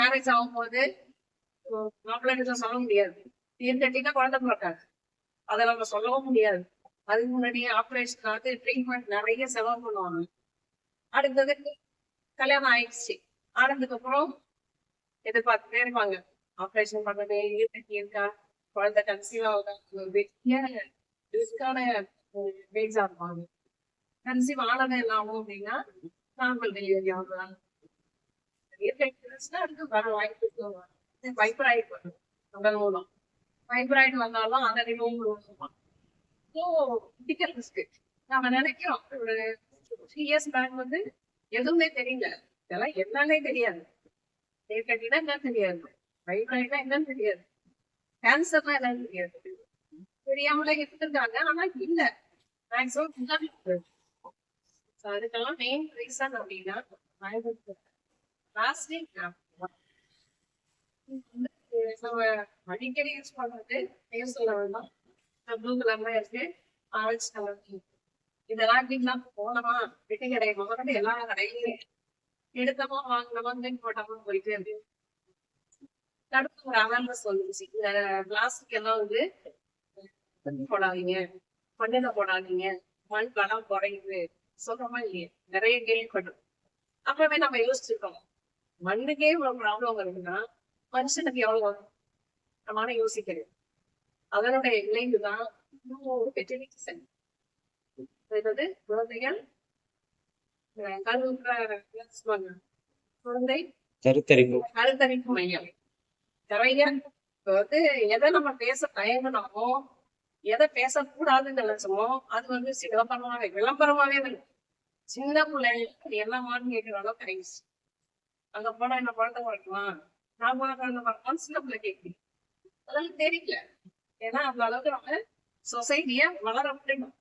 Marriage ஆகும்போது மாப்பிள்ளை சொல்ல முடியாது. நீர் கட்டினா குழந்தை பிறக்காது. அதை நம்ம சொல்லவும் முடியாது. அதுக்கு முன்னாடியே ஆப்ரேஷனுக்காக ட்ரீட்மெண்ட் நிறைய செலவு பண்ணுவாங்க. அடுத்தது கல்யாணம் ஆயிடுச்சு. ஆனதுக்கு அப்புறம் எதிர்பார்த்துட்டே இருப்பாங்க. ஆப்ரேஷன் பண்ணது, நீர் கட்டி இருக்கா, குழந்தை கன்சீவ் ஆகுதா, பெரிய ரிஸ்கான பேஸா இருப்பாங்க. கன்சீவ் ஆனது என்ன ஆகும் அப்படின்னா நார்மல் டெலிவரி ஆகுதான். அதுக்கு வர வாய்ப்பு ஃபைப்ராய்டு வரும். உடல் மூலம் ஃபைப்ராய்டு வந்தாலும் அதை ரிமூவ் பண்ணுவோம். So critical risk. நம்ம நினைக்கிறோம் ஒரு 3 இயர்ஸ் பேக் வந்து எதுவுமே தெரியல. இதெல்லாம் என்னன்னே தெரியாது. நீர் கட்டினா என்னன்னு தெரியாது, ஃபைப்ராய்டுனா என்னன்னு தெரியாது, கேன்சர்னா என்னன்னு தெரியாது. தெரியாமலே இருந்திருக்காங்க. ஆனா இல்ல மேக்ஸிமம் அதுக்கெல்லாம் மெயின் ரீசன் அப்படின்னா பிளாஸ்டிக் நம்ம அடிக்கடி யூஸ் பண்றது பேர் சொல்ல வேண்டாம். ப்ளூ கலர்ல இருக்கு, ஆரஞ்சு கலர். இதெல்லாம் எப்படின்னா போனோமா வெட்டி கடை முதல்ல எல்லா கடையிலையும் எடுத்தமா வாங்கினோமா போட்டோமா போயிட்டு இருக்கு. தடுப்பு ஒரு அவேர்னஸ் வந்துச்சு. இந்த பிளாஸ்டிக் எல்லாம் வந்து போடாதீங்க, மண்ணில போடாதீங்க, மண் வளம் குறையுது சொல்றோமா இல்லையே, நிறைய கேள்விப்பட்டோம். அப்பவே நம்ம யோசிச்சிருக்கோம், மண்ணுக்கே இவ்வளவு ப்ராப்ளம் இருக்குன்னா மனுஷனுக்கு எவ்வளவு வரும் நம்மளால யோசிக்கிறேன். அதனுடைய விளைவுதான் குழந்தைகள் குழந்தை கருத்தரிப்பு மையம் நிறைய. வந்து எதை நம்ம பேச தயங்கினோமோ, எதை பேசக்கூடாதுன்னு நினைச்சோமோ அது வந்து விளம்பரமாவே வருது. சின்ன பிள்ளைங்க என்னமான்னு கேட்கிற அளவுக்கு ஆயிடுச்சு. அங்க போனா என்ன குழந்தை வளர்க்கலாம், நான் குழந்தை வளர்க்கலாம் சின்ன பிள்ளை கேட்குது. அதெல்லாம் தெரியல. ஏன்னா அந்த அளவுக்கு நம்ம சொசைட்டிய வளர விடணும்.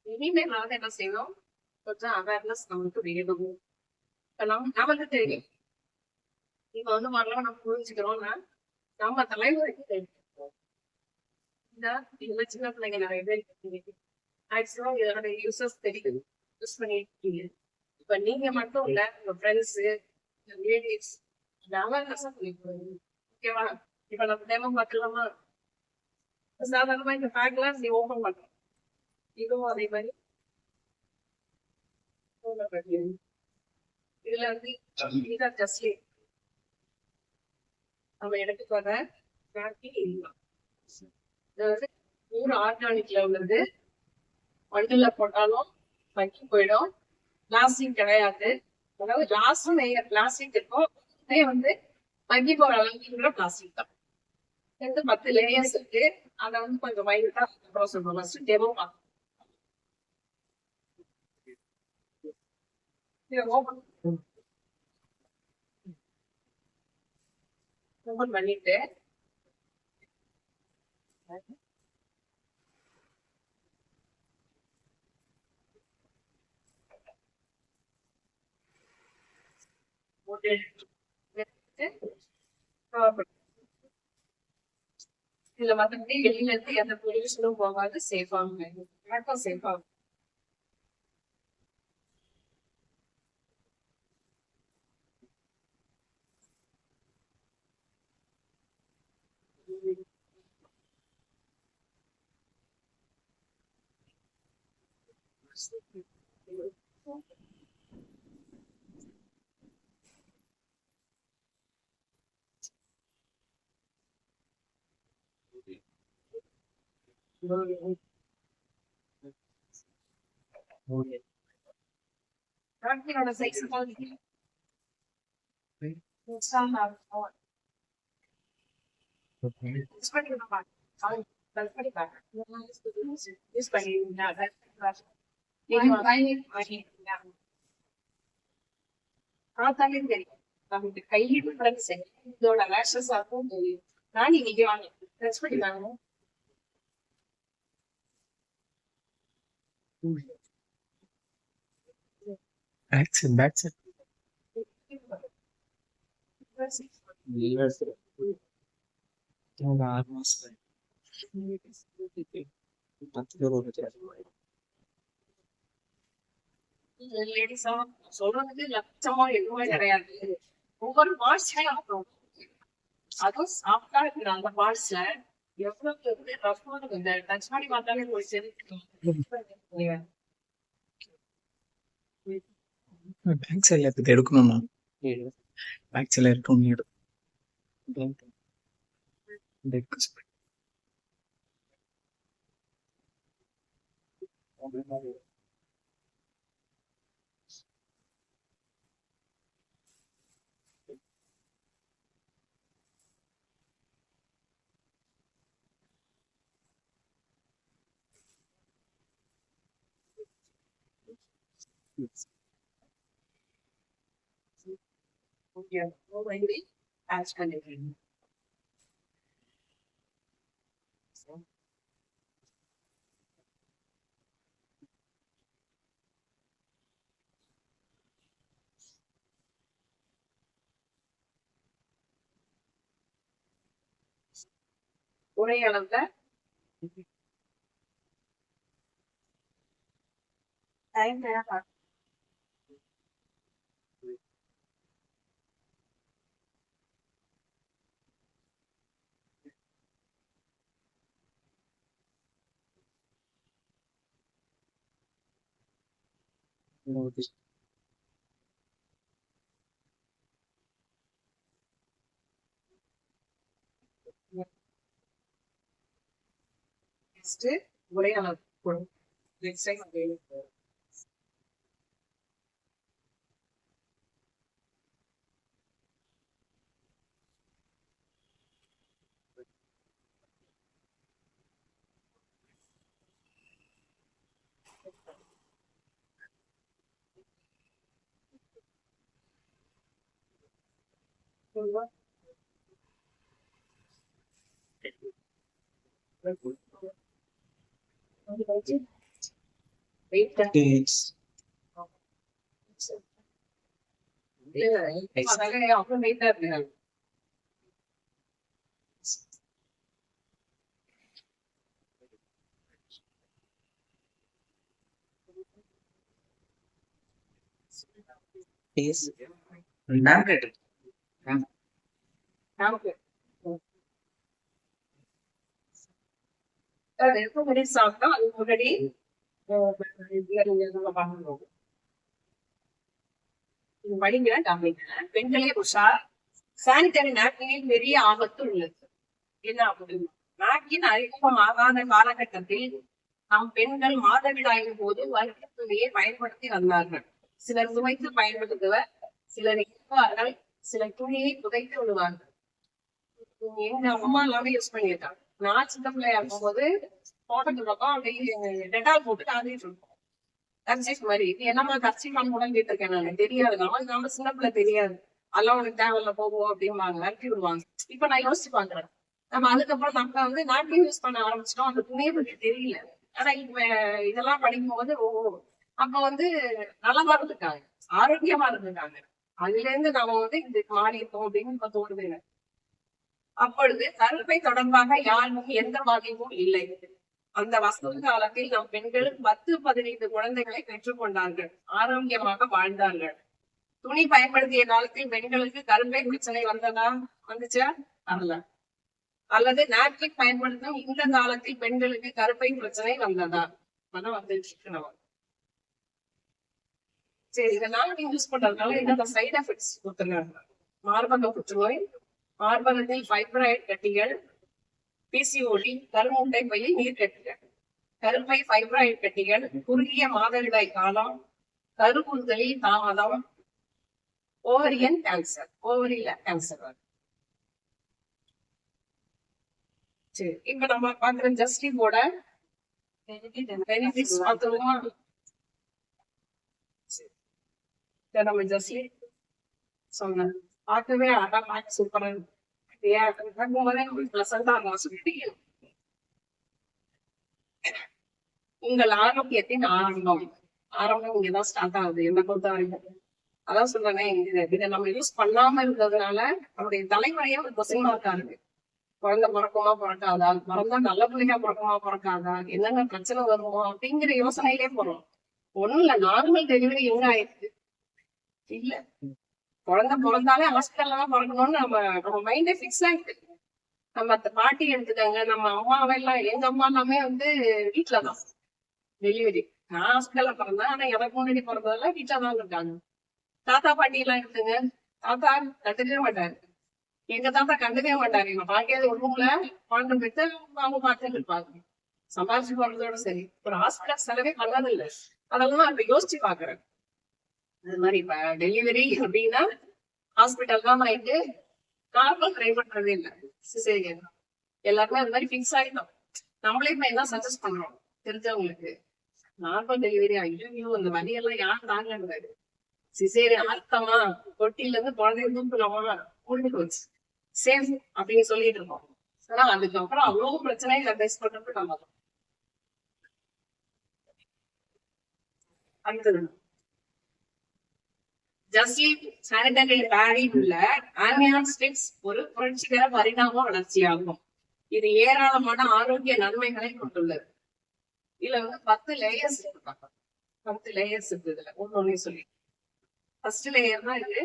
இனிமேல் நாங்க என்ன செய்யணும், கொஞ்சம் அவேர்னஸ் நமக்கு வேணும். நமக்கு தெரியும் இப்ப வந்து வரலாம் நம்ம புரிஞ்சுக்கிறோம்னா நம்ம தலைமுறைக்கு தெரியும். இந்த சின்ன பிள்ளைங்க நிறைய பேர் மேக்சிமம் இதோட யூசஸ் தெரியும், யூஸ் பண்ணிட்டு இருக்கீங்க. இப்ப நீங்க மட்டும் இல்ல, உங்க ஃப்ரெண்ட்ஸ், ரிலேட்டிவ்ஸ் அவேர்னஸ் ஓகேவா. இப்ப நம்ம டெமோ பார்க்கலாமா? சாதாரணமா இந்த பேக்லாம் நீ ஓபன் பண்றோம், இதுவும் அதே மாதிரி இதுல வந்து ஜஸ்ட்லி நம்ம எடுத்துட்டு வர ஆர்கானிக்ல உள்ளது. மண்ணுல போட்டாலும் மக்கி போயிடும், பிளாஸ்டிக் கிடையாது. அதாவது கிளாஸும் பிளாஸ்டிக் இருக்கும், வந்து மக்கி போற அளவுக்கு பிளாஸ்டிக் தான். 10 லேயர்ஸ் இருக்கு. அதை வந்து கொஞ்சம் மைல்டா டெமோ ஓபன் பண்ணிட்டு இதுல மத்தபடி வெளியில இருந்து எந்த பொல்யூஷனும் போகாது, சேஃபாக சேஃபா. சைஸ் பார்த்தாலே தெரியும் நமக்கு கையிட்டு இதோட ரேஷஸ் ஆகும் தெரியும். நான் இன்னைக்கு வாங்க டெஸ்ட் பண்ணி வாங்க. Back side. லேடிஸா சொல்றதுக்கு லட்சமா எதுவுமே கிடையாது. ஒவ்வொரு வாட்ச்மே ஆகும். அதுவும் சாஃப்டா இருக்கிற அந்த பார்ட்ஸ்ல எவ்வளவு ரஃபா இருக்கு. இந்த டச் பண்ணி பார்த்தாலே ஒரு செதுக்கும். பேக் சைட்ல இருக்குது எடுக்கணும்னா பேக் சைட்ல இருக்கணும் எடு பேட்ச் பண்ணிருக்கீங்க. ஒரே அளவுல டைம் ஒரே அளவு போடும். நெக்ஸ்ட் டைம் அதே அப்புறம் வெயிட்டா இருக்கு. முன்னாடி சாப்பிட்டா அது முன்னாடி படிங்க பெண்களே உஷார். சானிட்டரி நாப்கினில் பெரிய ஆபத்து உள்ளது. என்ன ஆபத்து? நாப்கின் அறிமுகமாகாத காலகட்டத்தில் நம் பெண்கள் மாதவிடாயின் போது வயிற்று துணியை பயன்படுத்தி வந்தார்கள். சிலர் துவைத்து பயன்படுத்துவர், சிலர் இருப்பார்கள், சிலர் துணியை புதைத்து விடுவார்கள். எங்க அம்மா எல்லாமே யூஸ் பண்ணியிருக்காங்க. நான் சின்ன பிள்ளையா இருக்கும்போது தோட்டத்து பக்கம் அப்படியே டெட்டால் போட்டு காந்திட்டு இருக்கோம். கர்ச்சீஃப் மாதிரி இது என்னமா கர்ச்சீஃபான்னு கூட கேட்டிருக்கேன். நான் தெரியாது, நம்ம சின்ன பிள்ளை தெரியாது. அதெல்லாம் உனக்கு தேவையில்ல போவோம் அப்படிம்பாங்க, விரட்டி விடுவாங்க. இப்ப நான் யோசிச்சு பாக்குறேன், நம்ம அதுக்கப்புறம் நம்ம வந்து நாப்கின் யூஸ் பண்ண ஆரம்பிச்சிட்டோம். அந்த துணியை பத்தி தெரியல. ஆனா இப்ப இதெல்லாம் படிக்கும் போது அப்ப வந்து நலமா இருந்திருக்காங்க, ஆரோக்கியமா இருந்திருக்காங்க. அதுல இருந்து நாம வந்து இதுக்கு மாறி இருக்கோம் அப்படின்னு இப்ப தோணுது. அப்பொழுது கருப்பை தொடர்பாக யாருக்கும் எந்த பாதிப்பும் இல்லை. அந்த வசந்த காலத்தில் நம் பெண்கள் 10-15 குழந்தைகளை பெற்றுக் கொண்டார்கள், ஆரோக்கியமாக வாழ்ந்தார்கள். துணி பயன்படுத்திய காலத்தில் பெண்களுக்கு கருப்பை பிரச்சனை வந்ததா? வந்துச்சா? வரல. அல்லது நாப்கின் பயன்படுத்தும் இந்த காலத்தில் பெண்களுக்கு கருப்பை பிரச்சனை வந்ததா? வந்துட்டு. சரி, இதை நாப்கின் யூஸ் பண்றதுனால என்னென்ன சைட் எஃபெக்ட்ஸ் கொடுத்துருக்காங்க? மார்பக புற்றுநோய், மார்பகத்தில் ஃபைப்ராய்டு கட்டிகள், பிசிஓடி, கருமுட்டை பையில் நீர்க்கட்டிகள், கருப்பை ஃபைப்ராய்டு கட்டிகள், குறுகிய மாதவிடாய் காலம், கருவுறுதலில் தாமதம், ஓவரியன் கேன்சர், ஓவரியில கேன்சர். சரி, இப்ப நம்ம பாக்குற ஜஸ்டிஸோட பெனிஃபிட்ஸ் பார்த்துருவோமா? நம்ம ஜஸ்டி சொன்னேன், பார்க்கவே அழகா சூப்பரா உங்கள் ஆரோக்கியத்தின் ஆரம்பம் இங்கதான் ஸ்டார்ட் ஆகுது என்ன பொறுத்த வரைக்கும். அதான் சொல்றேனே, இதை நம்ம யூஸ் பண்ணாம இருந்ததுனால நம்முடைய தலைமுறையே ஒரு கொஸ்டின் மார்க்கா இருக்கு. குழந்தை பிறக்குமா பிறக்காதா, பிறந்தா நல்ல பிள்ளையா பிறக்குமா பிறக்காதா, என்னென்ன பிரச்சனை வருமோ அப்படிங்கிற யோசனையிலே போறோம். ஒண்ணும் இல்ல, நார்மல் டெலிவரி எங்க ஆயிருக்கு? இல்ல, குழந்தை பிறந்தாலே ஹாஸ்பிட்டல்ல தான் பிறக்கணும்னு நம்ம மைண்டே ஃபிக்ஸ் ஆயிட்டு. நம்ம அந்த பாட்டி எடுத்துக்காங்க, நம்ம அம்மாவெல்லாம் எங்க அம்மா எல்லாமே வந்து வீட்டுலதான் டெலிவரி. நான் ஹாஸ்பிட்டல்ல பிறந்தேன், ஆனா எனக்கு முன்னாடி பிறந்ததெல்லாம் வீட்டுல தான் இருக்காங்க. தாத்தா பாட்டி எல்லாம் எடுத்துங்க, தாத்தா கண்டுக்கவே மாட்டாரு. எங்க தாத்தா கண்டுக்கவே மாட்டாரு. எங்க பாட்டியாவது ஒண்ணுல குழந்தை பெற்று அவங்க பார்த்துட்டு இருப்பாங்க. சம்பாதிச்சு போறதோட சரி, ஒரு ஹாஸ்பிட்டல் செலவே பண்ணது இல்லை. அதெல்லாம் நான் இப்ப யோசிச்சு பாக்குறேன். அது மாதிரி இப்ப டெலிவரி அப்படின்னா ஹாஸ்பிட்டல் தான் ஆயிட்டு நார்மல் ட்ரை பண்றதே இல்லை. சிசேரியன் எல்லாருமே அது மாதிரி ஃபிக்ஸ் ஆயிட்டோம். நம்மளே இப்ப என்ன சஜஸ்ட் பண்றோம் தெரிஞ்சவங்களுக்கு, நார்மல் டெலிவரி ஐயோ அந்த வழியெல்லாம் யாரும் தாங்கன்றாரு. சிசேரியன் அர்த்தமா தொட்டில இருந்து குழந்தைய தூக்கலாமா கொண்டு போச்சு சேஃப் அப்படின்னு சொல்லிட்டு இருக்கோம். ஆனா அதுக்கப்புறம் அவ்வளவு பிரச்சனைகளை ஃபேஸ் பண்றது நம்ம தான். அடுத்தது ஜஸ்டின் சானிட்டரி பேடில் உள்ள ஆம்பியன் ஸ்டிக்ஸ் ஒரு புரட்சிகர பரிணாம வளர்ச்சியாகும். இது ஏராளமான ஆரோக்கிய நன்மைகளை கொண்டுள்ளது. இதுல வந்து 10 லேயர்ஸ் இருக்காங்க. 10 லேயர்ஸ் இருக்கு இதுல. ஒன்னொன்னு சொல்லி ஃபர்ஸ்ட் லேயர் தான் இது.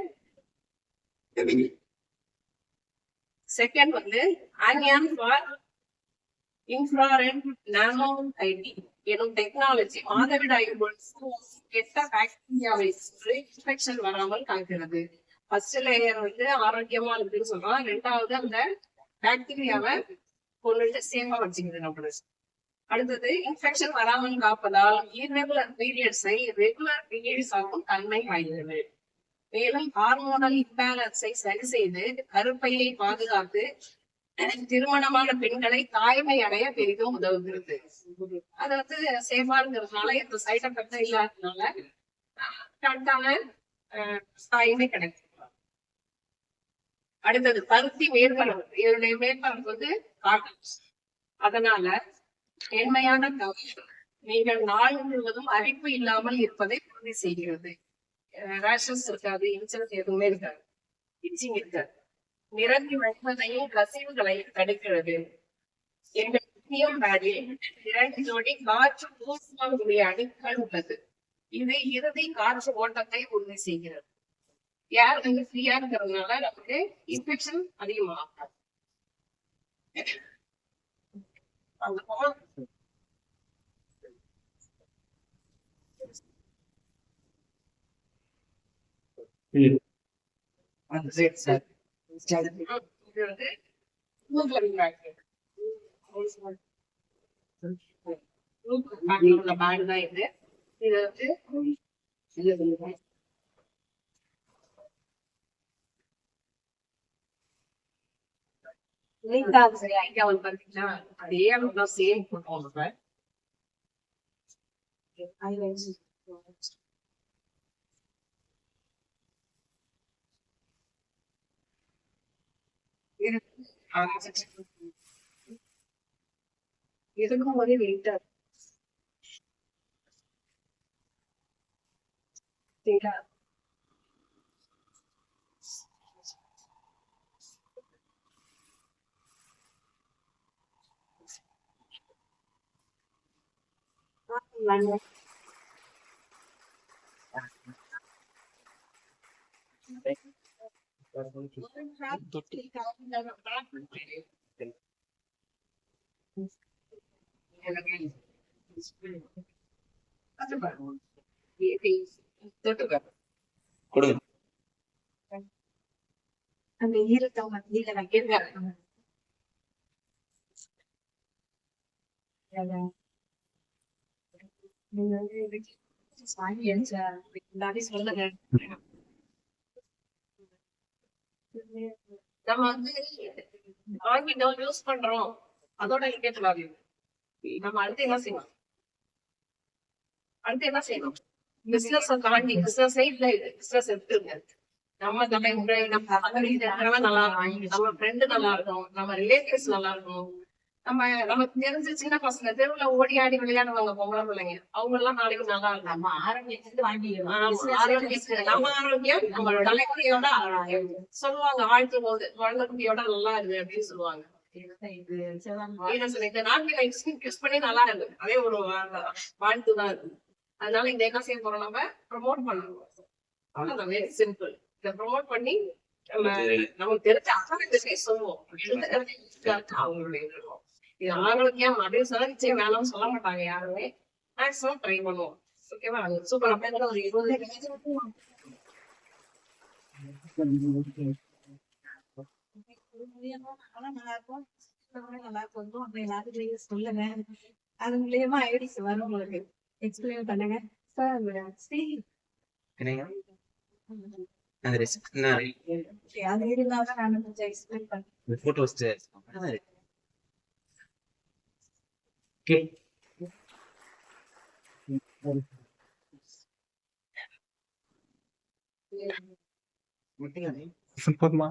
செகண்ட் வந்து anion far infrared nano ID எனும் டெக்னாலஜி மாதவிடாய் கெட்ட பாக்டீரியாவை இன்ஃபெக்ஷன் வராமல் காக்கிறது. ஃபர்ஸ்ட் லேயர் வந்து ஆரோக்கியமா இருக்குன்னு சொல்றோம். ரெண்டாவது அந்த பாக்டீரியாவை கொண்டுட்டு சேஃபா வச்சுக்கிறது நம்மளுக்கு. அடுத்தது இன்ஃபெக்ஷன் வராமல் காப்பதால் இர்ரெகுலர் பீரியட்ஸை ரெகுலர் பீரியட்ஸ் ஆகும் தன்மை வாய்ந்தது. மேலும் ஹார்மோனல் இம்பேலன்ஸை சரி செய்து கருப்பையை பாதுகாத்து திருமணமான பெண்களை தாய்மை அடைய பெரிதும் உதவுகிறது. அது வந்து சேஃபா இருக்கிறதுனால எந்த சைட் எஃபெக்டும் இல்லாததுனால கரெக்டான தாய்மை கிடைக்கும். அடுத்தது பருத்தி மேற்பரப்பு. இதனுடைய மேற்பரப்பு வந்து காட்டன். அதனால மென்மையான கவர் நீங்கள் நாள் முழுவதும் அரிப்பு இல்லாமல் இருப்பதை உறுதி செய்கிறது. ரேஷஸ் இருக்காது, இன்சல்ட் எதுவுமே இருக்காது, இச்சிங் இருக்காது. நிரம்பி வழிவதையும் கசிவுகளை தடுக்கிறது. எங்கள் பேடில் 2 ஜோடி காற்று ஊசக்கூடிய அணுக்கள் உள்ளது. இது இறுதி காற்று ஓட்டத்தை உறுதி செய்கிறது. ஏர் வந்து ஃப்ரீயா இருக்கிறதுனால நமக்கு இன்ஃபெக்ஷன் அதிகமாகும். ஐடியா வந்து பாத்தீங்கன்னா அதே அளவுதான் சேம் பண்ணுவோம். இதுக்கும் ஒரே வெயிட்டா சரிங்களா? கொடுங்க. அந்த ஈரத்தை மத்தியில வைக்கிறாங்க. நீங்க வந்து சாமி எல்லாரையும் சொல்லுங்க. நம்ம வந்து வாங்கி யூஸ் பண்றோம், அதோட கேட்கலாது. நம்ம அடுத்து என்ன செய்யணும்? பிசினஸ் தாண்டி பிசினஸ் பிசினஸ் எடுத்துருங்க. நம்ம தலைமுறை நம்ம நல்லா இருக்கும், நம்ம ஃப்ரெண்டு நல்லா இருக்கும், நம்ம ரிலேட்டிவ்ஸ் நல்லா இருக்கும், நமக்கு தெரிஞ்ச சின்ன பசங்க தெருவுல ஓடி ஆடி விளையாடுவாங்க பொம்பளை பிள்ளைங்க, அவங்க எல்லாம் நாளைக்கு நல்லா இருக்கும். நம்ம ஆரோக்கியத்துக்கு நம்ம ஆரோக்கியம் நம்ம தலைமுறையோட சொல்லுவாங்க. வாழ்க்கை போது குழந்தை குட்டியோட நல்லா இருக்கு அப்படின்னு சொல்லுவாங்க. இந்த நாட்களை யூஸ் பண்ணி நல்லா இருக்கு, அதே ஒரு வாழ்த்து தான் இருக்கு. அதனால இந்த என்ன செய்ய போறோம், நம்ம ப்ரமோட் பண்ணணும். அவ்வளவுதான், வெரி சிம்பிள். இதை ப்ரோமோட் பண்ணி நமக்கு தெரிஞ்ச ஆரோக்கியத்தை சொல்லுவோம். எந்த இடத்துல ஈஸியா இருக்கு அவங்களுடைய விருப்பம். இது ஆரோக்கியம் அப்படின்னு சொன்னா நிச்சயம் வேணாம்னு சொல்ல மாட்டாங்க யாருமே. மேக்ஸிமம் ட்ரை பண்ணுவோம். ஓகேவா? சூப்பர். அப்படியே ஒரு 20 ஆனா நல்லா இருக்கும். நல்லா இருக்கும். அப்ப எல்லாரும் நீங்க சொல்லுங்க. அது மூலியமா ஐடிஸ் வரும் உங்களுக்கு. எக்ஸ்பிளைன் பண்ணுங்க. சார் என்னங்க அந்த ரெசிப்ட் என்ன அது இருந்தாதான் நான் கொஞ்சம் எக்ஸ்பிளைன் பண்ணேன். போட்டோஸ் போதுமா